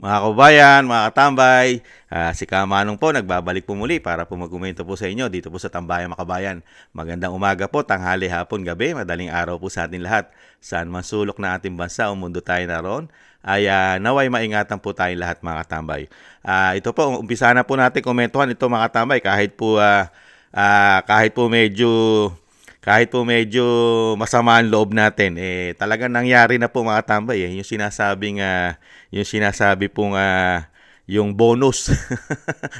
Mga kabayan, mga katambay, si Kamanong po nagbabalik po muli para po magkomento po sa inyo dito po sa Tambayan Makabayan. Magandang umaga po, tanghali, hapon, gabi, madaling araw po sa atin lahat. Saan man sulok na ating bansa o mundo tayo naroon, ay naway maingatan po tayong lahat mga katambay. Ito po, umpisa na po natin komentuhan ito mga katambay kahit po medyo masama ang loob natin, talagang nangyari na po mga tambay, yung sinasabi pong yung bonus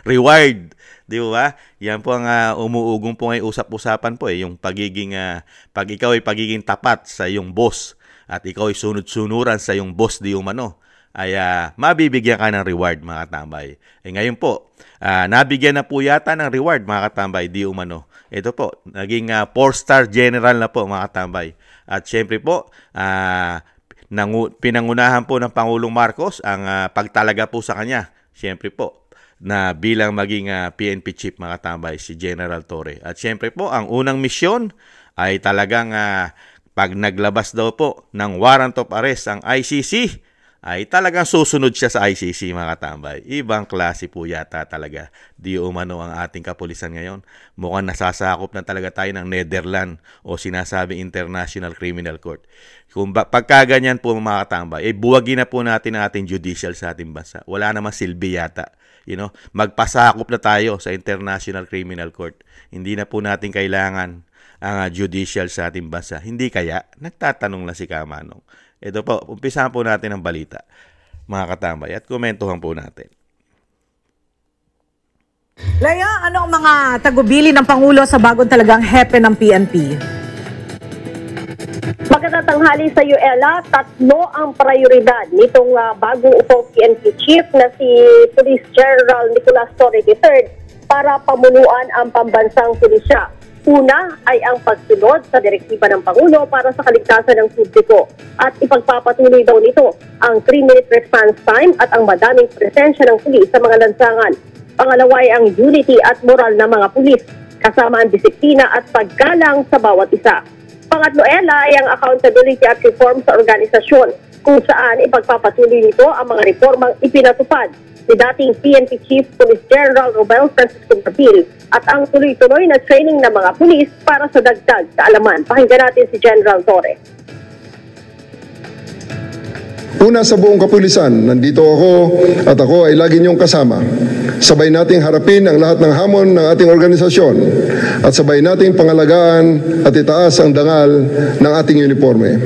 reward, di ba? Yan po ang umuugong po ngayon usap-usapan po, yung pag ikaw ay pagiging tapat sa iyong boss at ikaw ay sunod-sunuran sa iyong boss di umano, ay mabibigyan ka ng reward mga katambay. Ngayon po, nabigyan na po yata ng reward mga katambay di umano. Ito po, naging 4-star general na po mga katambay. At syempre po, pinangunahan po ng Pangulong Marcos ang pagtalaga po sa kanya. Syempre po, na bilang maging PNP chief mga katambay, si General Torre. At syempre po, ang unang misyon ay talagang pag naglabas daw po ng warrant of arrest ang ICC, ay talagang susunod siya sa ICC mga katambay. Ibang klase po yata talaga di umano ang ating kapulisan ngayon. Mukhang nasasakop na talaga tayo ng Netherlands o sinasabing International Criminal Court. Kung pagkaganyan po mga katambay, buwagin na po natin ang ating judicial sa ating bansa. Wala namang silbi yata. Magpasakop na tayo sa International Criminal Court. Hindi na po natin kailangan ang judicial sa ating bansa. Hindi kaya? Nagtatanong lang si Kamanong. Ito po, umpisahan po natin ang balita, mga katambay, at komentuhan po natin. Laya, ano ang mga tagubili ng Pangulo sa bagong talagang hepe ng PNP? Magandang tanghali sa iyo, Ella. Tatlo ang prioridad nitong bagong upong PNP chief na si Police General Nicolas Torre III para pamunuan ang pambansang pulisya. Una ay ang pagsunod sa direktiba ng Pangulo para sa kaligtasan ng publiko at ipagpapatuloy daw nito ang 3-minute response time at ang madaming presensya ng pulis sa mga lansangan. Pangalawa ay ang unity at moral ng mga pulis, kasama ang disiplina at paggalang sa bawat isa. Pangatlo, Ella, ay ang accountability at reform sa organisasyon, kung saan ipagpapatuloy nito ang mga reformang ipinatupad ni dating PNP Chief Police General Romel Francisco Marbil at ang tuloy-tuloy na training ng mga pulis para sa dagdag kaalaman. Pakinggan natin si General Torre. Una sa buong kapulisan, nandito ako at ako ay lagi niyong kasama. Sabay nating harapin ang lahat ng hamon ng ating organisasyon at sabay nating pangalagaan at itaas ang dangal ng ating uniforme.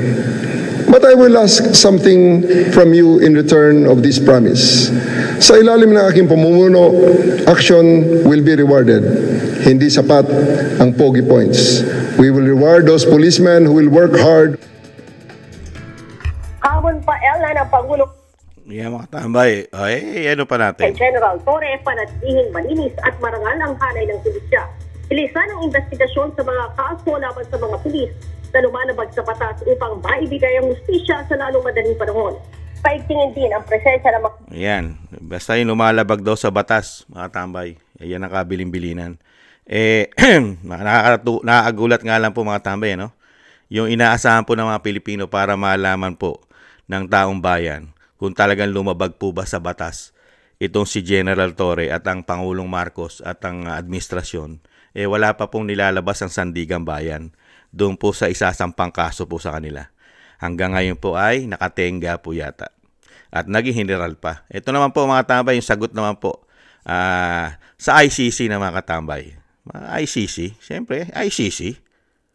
But I will ask something from you in return of this promise. Sa ilalim ng aking pamumuno, action will be rewarded. Hindi sapat ang pogi points. We will reward those policemen who will work hard. Hamon pa, Ella, ng Pangulo. Mga tambay, ano pa natin? Kay General Torre, panatilihing malinis at marangal ang hanay ng pulisya. Bilisan ang investigasyon sa mga kaso laban sa mga pulis na lumalabag sa batas upang maibigay ang hustisya sa lalong madaling panahon. Paigtingin din ang presensya ng mga... Ayan, basta yung lumalabag daw sa batas, mga tambay, yan ang kabiling-bilinan. Nakakagulat nga lang po mga tambay, yung inaasahan po ng mga Pilipino para malaman po ng taong bayan kung talagang lumabag po ba sa batas itong si General Torre at ang Pangulong Marcos at ang administrasyon, wala pa pong nilalabas ang Sandigang Bayan doon po sa isasampang kaso po sa kanila. Hanggang ngayon po ay nakatenga po yata. At naging general pa. Ito naman po mga tambay, yung sagot naman po sa ICC na mga katambay. ICC, siyempre, ICC.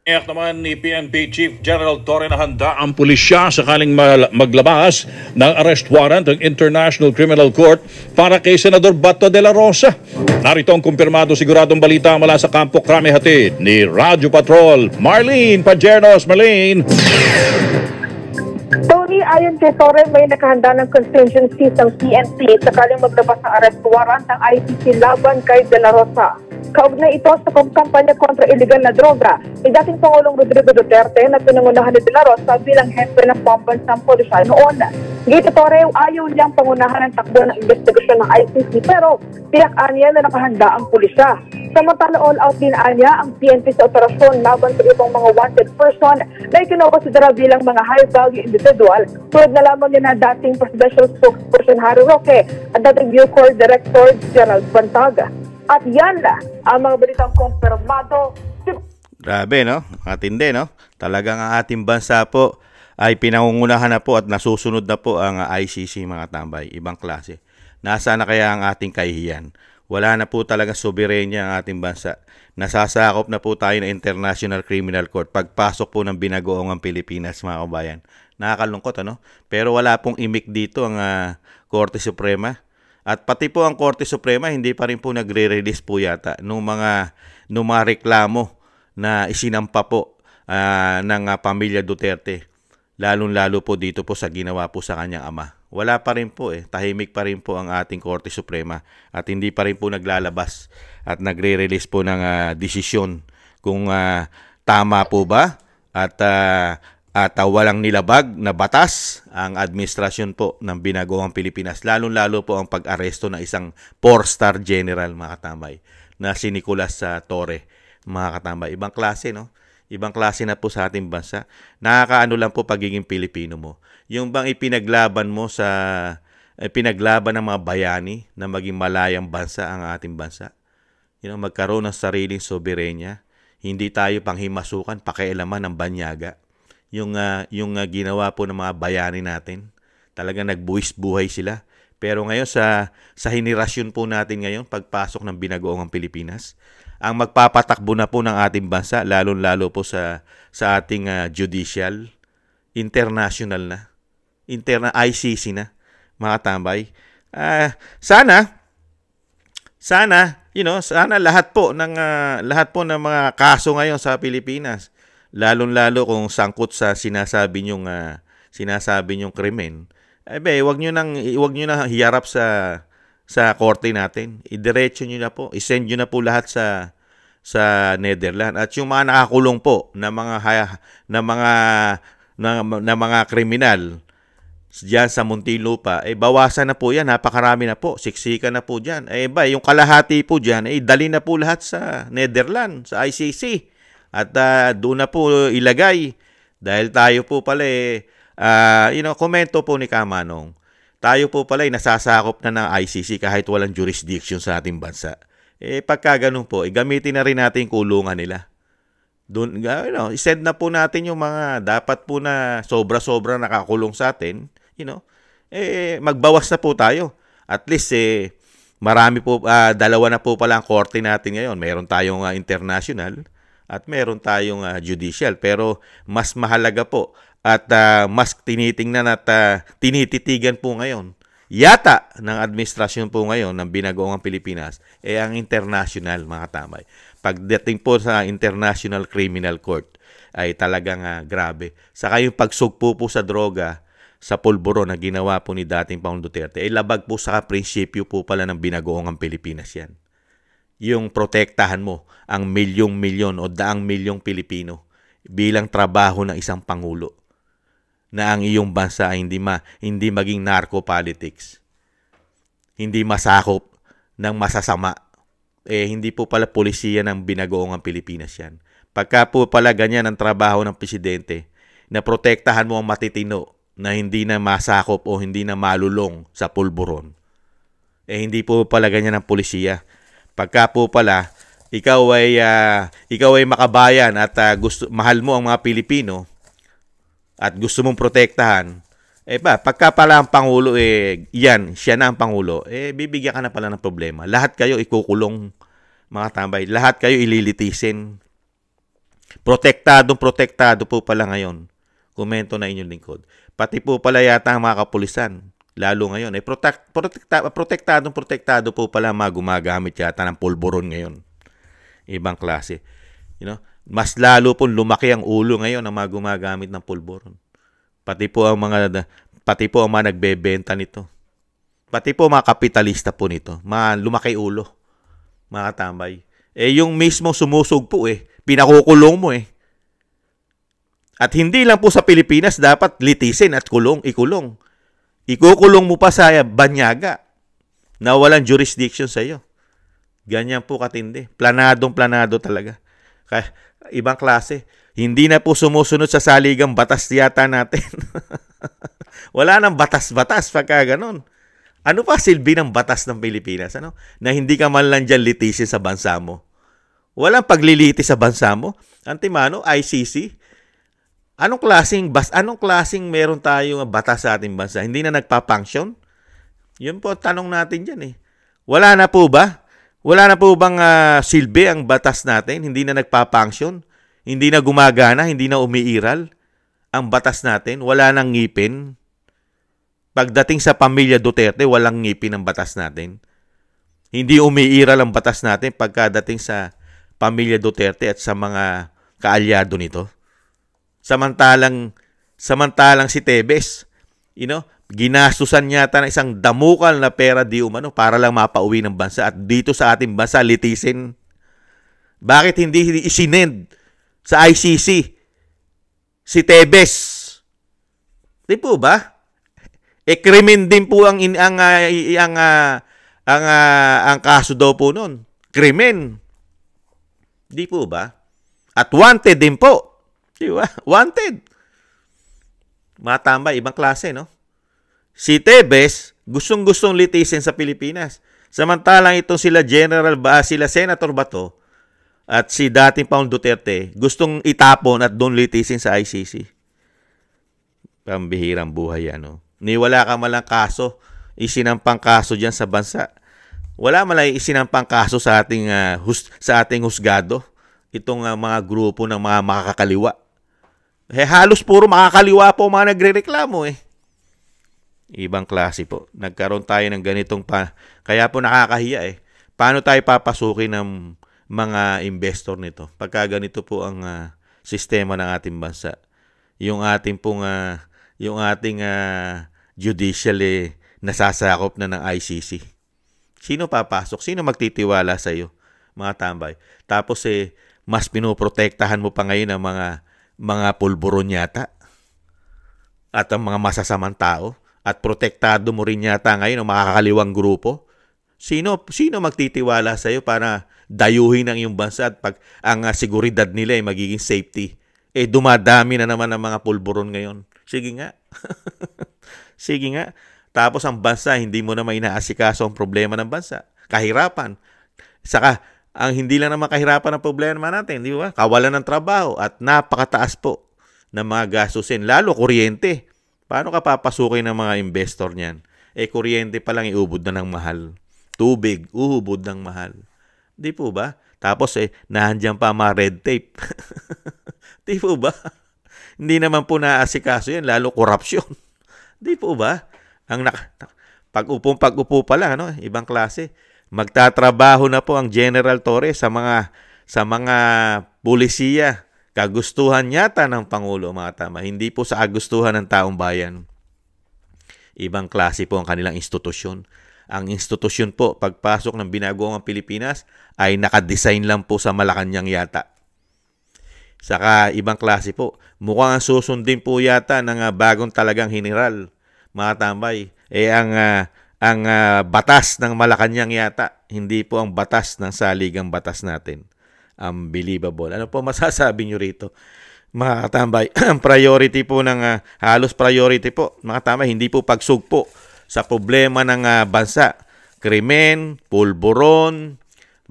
Iyak naman ni PNP Chief General Torre na handa ang pulisya sakaling maglabas ng arrest warrant ng International Criminal Court para kay Senador Bato de la Rosa. Narito ang kumpirmado siguradong balita mula sa Kampo Krame hatid ni Radyo Patrol, Marlene Pajernos. Marlene. Tony, ayon kay Torre, may nakahanda ng contingencies ng PNP sakaling maglabas ng arrest warrant ng ICC laban kay De La Rosa. Kaugnay ito sa kampanya kontra illegal na droga ni dating Pangulong Rodrigo Duterte na pinangunahan ni De La Rosa bilang hepe ng pambansang pulisya noon. Gito Torre, ayaw niyang pangunahan ng takbo ng investigasyon ng ICC pero tiyak niya na nakahanda ang pulisya. Samantala all-out din niya ang PNP sa operasyon laban sa ibang mga wanted person na ikinokonsidera bilang mga high-value individual tulad na lamang yun na dating presidential spokesperson Harry Roque at dating Bucor Director Gerald Bantaga. At yan na ang mga balitang kumpirmado. Grabe, no? Matindi, no? Talagang ang ating bansa po ay pinangungunahan na po at nasusunod na po ang ICC, mga tambay. Ibang klase. Nasaan na kaya ang ating kahihiyan? Wala na po talaga soberenya ang ating bansa. Nasasakop na po tayo ng International Criminal Court pagpasok po ng binagoong ang Pilipinas, mga kabayan. Nakakalungkot, ano? Pero wala pong imik dito ang Korte Suprema. At pati po ang Korte Suprema, hindi pa rin po nagre-release po yata nung mga reklamo na isinampa po ng pamilya Duterte. Lalong-lalo po dito po sa ginawa po sa kanyang ama. Wala pa rin po tahimik pa rin po ang ating Korte Suprema at hindi pa rin po naglalabas at nagre-release po ng desisyon kung tama po ba at walang nilabag na batas ang administrasyon po ng binagoong Pilipinas. Lalong-lalo po ang pag-aresto ng isang 4-star general, mga katambay, na si Nicolas Torre, mga katambay. Ibang klase, no? Ibang klase na po sa ating bansa. Nakakaano lang po pagiging Pilipino mo. Yung bang ipinaglaban mo pinaglaban ng mga bayani na maging malayang bansa ang ating bansa. Magkaroon ng sariling soberenya. Hindi tayo panghimasukan, pakialaman ng banyaga. Yung ginawa po ng mga bayani natin. Talagang nagbuwis-buhay sila. Pero ngayon sa henerasyon po natin ngayon, pagpasok ng binagoong Pilipinas, ang magpapatakbo na po ng ating bansa, lalo-lalo po sa ating judicial, international na, ICC na, mga tambay. Sana lahat po ng mga kaso ngayon sa Pilipinas, lalong-lalo kung sangkot sa sinasabi nyong krimen, wag niyo nang hiharap sa korte natin. Idiretso niyo na po, isend niyo na po lahat sa Netherlands. At yung mga nakakulong po na mga kriminal diyan sa Muntinlupa, bawasan na po yan, napakarami na po, siksikan na po diyan. Yung kalahati po diyan, dali na po lahat sa Netherlands, sa ICC. At doon na po ilagay. Dahil tayo po pala komento po ni Kamanong, tayo po pala nasasakop na ng ICC kahit walang jurisdiction sa ating bansa. Pagka ganun po, gamitin na rin natin yung kulungan nila. Doon, isend na po natin yung mga dapat po na sobra-sobra nakakulong sa atin, magbawas na po tayo. At least, marami po, dalawa na po pala ang korte natin ngayon. Meron tayong international at meron tayong judicial. Pero mas mahalaga po at mas tinitingnan at tinititigan po ngayon yata ng administrasyon po ngayon ng binagoong Pilipinas ang international, mga tamay. Pagdating po sa International Criminal Court ay talagang grabe. Saka yung pagsugpo po sa droga sa pulburo na ginawa po ni dating Pangulong Duterte labag po sa prinsipyo po pala ng binagoong Pilipinas yan. Yung protektahan mo ang milyong-milyon o daang milyong Pilipino bilang trabaho ng isang Pangulo, na ang iyong bansa ay hindi maging narco-politics, hindi masakop ng masasama. Hindi po pala polisiya ng binagoong Pilipinas yan. Pagka po pala ganyan ang trabaho ng presidente, na protektahan mo ang matitino na hindi na masakop o hindi na malulong sa pulburon, hindi po pala ganyan ang polisiya. Pagka po pala ikaw ay makabayan at mahal mo ang mga Pilipino at gusto mong protektahan, pagka pala ang Pangulo, siya na ang Pangulo, bibigyan ka na pala ng problema. Lahat kayo ikukulong, mga tambay. Lahat kayo ililitisin. Protektado po pala ngayon. Komento na inyong lingkod. Pati po pala yata ang mga kapulisan, lalo ngayon. Protektado po pala mga gumagamit yata ng pulburon ngayon. Ibang klase. Mas lalo po lumaki ang ulo ngayon ng mga gumagamit ng pulburon. Pati po ang mga nagbebenta nito. Pati po mga kapitalista po nito. Mga lumaki ulo, mga tambay. yung mismo sumusugpo pinakukulong mo At hindi lang po sa Pilipinas dapat litisin at ikulong. Ikukulong mo pa sa banyaga na walang jurisdiction sa iyo. Ganyan po katindi. Planadong-planado talaga. Kaya, ibang klase. Hindi na po sumusunod sa saligang batas yata natin. Wala nang batas-batas pagka ganon. Ano pa silbi ng batas ng Pilipinas? Na hindi ka man lang dyan litisin sa bansa mo. Walang paglilitis sa bansa mo. Antimano, ICC. Anong klaseng meron tayong batas sa ating bansa? Hindi na nagpa-function? Yun po tanong natin dyan Wala na po ba? Wala na po bang silbi ang batas natin? Hindi na nagpa-function? Hindi na gumagana? Hindi na umiiral? Ang batas natin? Wala nang ngipin? Pagdating sa pamilya Duterte, walang ngipin ang batas natin. Hindi umiiral ang batas natin pagkadating sa pamilya Duterte at sa mga kaalyado nito. Samantalang si Tebes, ginastusan yata ng isang damukal na pera di umano para lang mapauwi ng bansa at dito sa ating bansa litisin. Bakit hindi isinend sa ICC si Tebes? Di po ba? Krimen din po ang kaso daw po noon. Krimen. Di po ba? At wanted din po. Di ba? Wanted. Matambay, ibang klase, no? Si Tebes, gustong-gustong litisin sa Pilipinas. Samantalang itong sila Senator Bato at si dating Pangulong Duterte, gustong itapon at doon litisin sa ICC. Pambihirang buhay yan, Niwala ka malang kaso, isinampang kaso dyan sa bansa. Wala malang isinampang kaso sa ating husgado. Itong mga grupo ng mga makakaliwa. Halos puro makakaliwa po mga nagrereklamo Ibang klase po. Nagkaroon tayo ng ganitong kaya po nakakahiya Paano tayo papasukin ng mga investor nito? Pagka ganito po ang sistema ng ating bansa. Yung ating judicial nasasakop na ng ICC. Sino papasok? Sino magtitiwala sa iyo? Mga tambay. Tapos mas pinoprotektahan mo pa ngayon ang mga pulburon yata at ang mga masasamang tao at protektado mo rin yata ngayon ang makakaliwang grupo. Sino magtitiwala sa iyo para dayuhin ang iyong bansa at ang seguridad nila magiging safety? Dumadami na naman ang mga pulburon ngayon. Sige nga. Sige nga. Tapos ang bansa, hindi mo na may inaasikaso ang problema ng bansa. Kahirapan. Saka, ang hindi lang naman kahirapan ang problema natin, di ba? Kawalan ng trabaho at napakataas po ng mga gastusin. Lalo, kuryente. Paano ka papasukin ng mga investor niyan? Kuryente pa lang iubod na ng mahal. Tubig, uhubod ng mahal. Di po ba? Tapos, nahandyan pa mga red tape. Di po ba? Hindi naman po naasikaso yan, lalo korupsyon. Di po ba? Pag-upo pa lang, ibang klase. Magtatrabaho na po ang General Torre sa mga pulisiya. Kagustuhan yata ng Pangulo, mga tama. Hindi po sa kagustuhan ng taong bayan. Ibang klase po ang kanilang institusyon. Ang institusyon po, pagpasok ng Binagoongang Pilipinas, ay nakadesign lang po sa Malacanang yata. Saka ibang klase po. Mukhang susundin po yata ng bagong talagang general, mga tambay. Ang batas ng Malacanang yata, hindi po ang batas ng saligang batas natin. Unbelievable. Ano po masasabi nyo rito? Mga katambay, ang priority po halos priority po, mga katambay, hindi po pagsugpo sa problema ng bansa. Krimen, pulburon,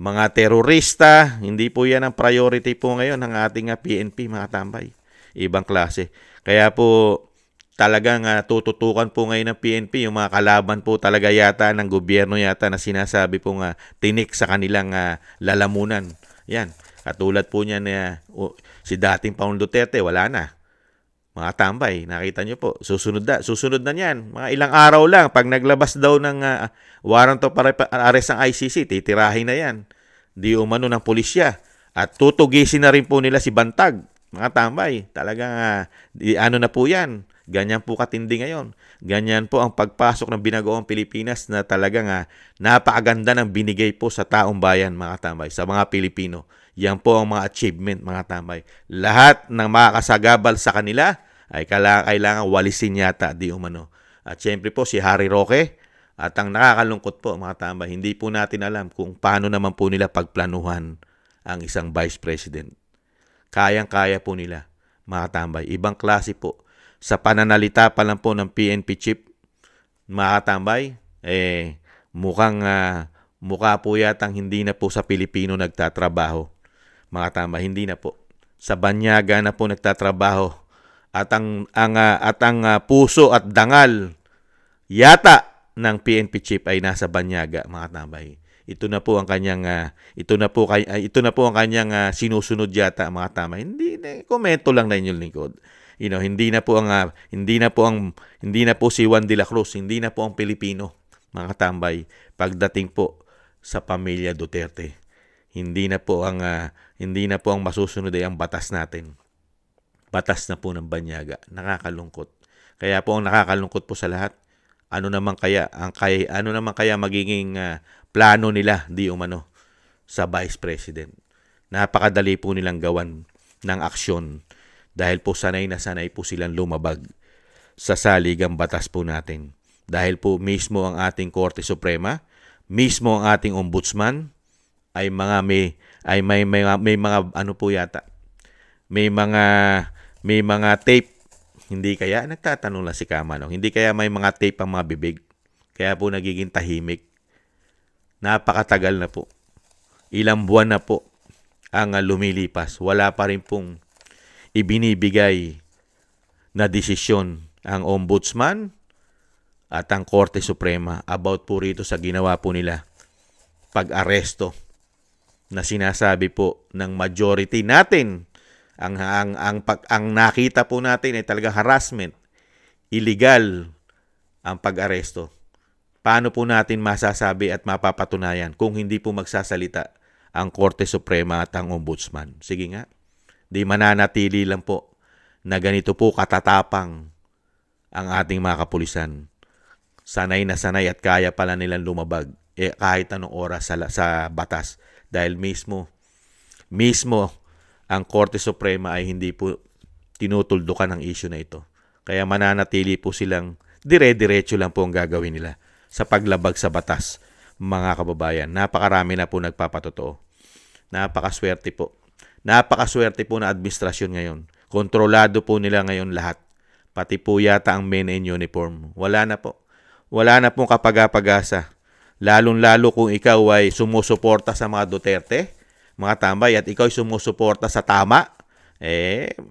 mga terorista, hindi po yan ang priority po ngayon ng ating PNP, mga katambay. Ibang klase. Kaya po, talagang tututukan po ngayon ng PNP yung mga kalaban po talaga yata ng gobyerno yata na sinasabi po tinik sa kanilang lalamunan. Yan. Katulad po niyan si dating Pangulong Duterte, wala na. Mga tambay, nakita nyo po, susunod na niyan. Mga ilang araw lang, pag naglabas daw ng warrant of arrest ng ICC, titirahin na yan. Di umano ng pulisya. At tutugisin na rin po nila si Bantag. Mga tambay, talagang ano na po yan. Ganyan po katindi ngayon. Ganyan po ang pagpasok ng binagoong Pilipinas na talagang napakaganda ng binigay po sa taong bayan, mga tambay, sa mga Pilipino. Yan po ang mga achievement, mga tambay. Lahat ng makakasagabal sa kanila ay kailangan walisin yata, di umano. At syempre po si Harry Roque, at ang nakakalungkot po, mga tambay, hindi po natin alam kung paano naman po nila pagplanuhan ang isang Vice President. Kayang-kaya po nila, mga tambay. Ibang klase po. Sa pananalita pa lang po ng PNP chief, mga tambay, mukha po yatang hindi na po sa Pilipino nagtatrabaho. Mga tambay, hindi na po. Sa banyaga na po nagtatrabaho. At ang puso at dangal yata ng PNP chief ay nasa banyaga, mga tambay. Ito na po ang kanyang sinusunod yata, mga tambay. Hindi komento lang na inyong lingkod. Hindi na po si Juan de la Cruz, hindi na po ang Pilipino, mga tambay, pagdating po sa pamilya Duterte. Hindi na po ang masusunod ay ang batas natin. Batas na po ng banyaga. Nakakalungkot. Kaya po ang nakakalungkot po sa lahat, ano naman kaya magiging plano nila di umano sa Vice President. Napakadali po nilang gawan ng aksyon. Dahil po sanay na sanay po silang lumabag sa saligang batas po natin. Dahil po mismo ang ating Korte Suprema, mismo ang ating Ombudsman ay may mga tape. Hindi kaya nagtatanong lang si Kamanong. Hindi kaya may mga tape ang mga bibig. Kaya po nagiging tahimik. Napakatagal na po. Ilang buwan na po ang lumilipas. Wala pa rin pong ibinibigay na desisyon ang Ombudsman at ang Korte Suprema about po rito sa ginawa po nila pag-aresto na sinasabi po ng majority natin. Ang nakita po natin ay talaga harassment, illegal ang pag-aresto. Paano po natin masasabi at mapapatunayan kung hindi po magsasalita ang Korte Suprema at ang Ombudsman? Sige nga. Di mananatili lang po na ganito po katatapang ang ating mga kapulisan. Sanay na sanay at kaya pala nilang lumabag kahit anong oras sa batas. Dahil mismo ang Korte Suprema ay hindi po tinutuldukan ang issue na ito. Kaya mananatili po silang dire-diretso lang po ang gagawin nila sa paglabag sa batas, mga kababayan. Napakarami na po nagpapatotoo. Napakaswerte po. Napakaswerte po na administrasyon ngayon. Kontrolado po nila ngayon lahat. Pati po yata ang men in uniform. Wala na po. Wala na pong kapag-pag-asa. Lalong-lalo kung ikaw ay sumusuporta sa mga Duterte, mga tambay, at ikaw ay sumusuporta sa tama,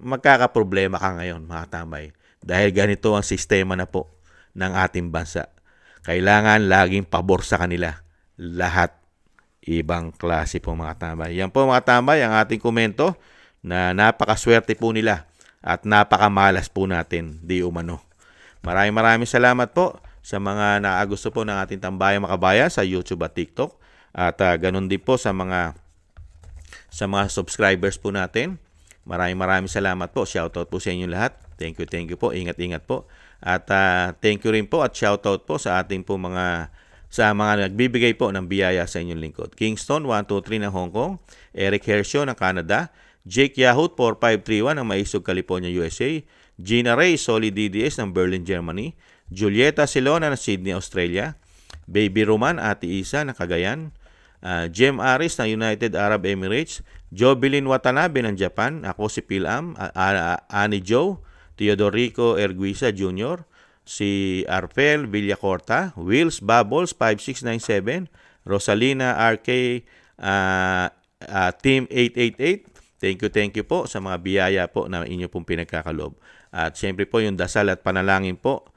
magkakaproblema ka ngayon, mga tambay. Dahil ganito ang sistema na po ng ating bansa. Kailangan laging pabor sa kanila. Lahat. Ibang klase po, mga tambay. Yan po, mga tambay, ang ating komento na napakaswerte po nila at napakamalas po natin, di umano. Maraming salamat po sa mga naagusto po ng ating Tambayang Makabayan sa YouTube at TikTok. At ganun din po sa mga subscribers po natin. Maraming salamat po. Shoutout po sa inyo lahat. Thank you po. Ingat po. At thank you rin po at shoutout po sa ating po mga nagbibigay po ng biyaya sa inyong lingkod. Kingston 123 ng Hong Kong, Eric Hershaw ng Canada, Jake Yahut 4531 ng Maisog, California, USA, Gina Ray Solid DDS ng Berlin, Germany, Julieta Silona ng Sydney, Australia, Baby Roman Ate Isa ng Cagayan, Jem Aris ng United Arab Emirates, Jobilin Watanabe ng Japan, ako si Pilam, Annie Joe, Teodorico Erguisa Jr., si Arpel Villacorta, Wills Bubbles 5697, Rosalina RK Team 888. Thank you po sa mga biyaya po na inyo pong pinagkakalob. At siyempre po yung dasal at panalangin po,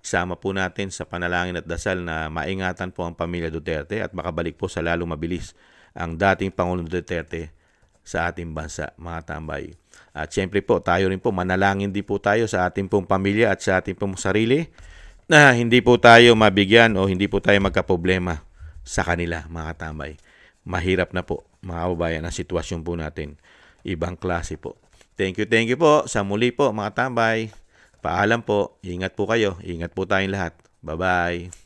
isama po natin sa panalangin at dasal na maingatan po ang pamilya Duterte at makabalik po sa lalong mabilis ang dating Pangulong Duterte sa ating bansa, mga tambay. At siyempre po, tayo rin po, manalangin din po tayo sa ating pong pamilya at sa ating pong sarili na hindi po tayo mabigyan o hindi po tayo magkaproblema sa kanila, mga tambay. Mahirap na po, mga kababayan, ang sitwasyon po natin. Ibang klase po. Thank you po. Sa muli po, mga tambay. Paalam po. Ingat po kayo. Ingat po tayong lahat. Bye-bye.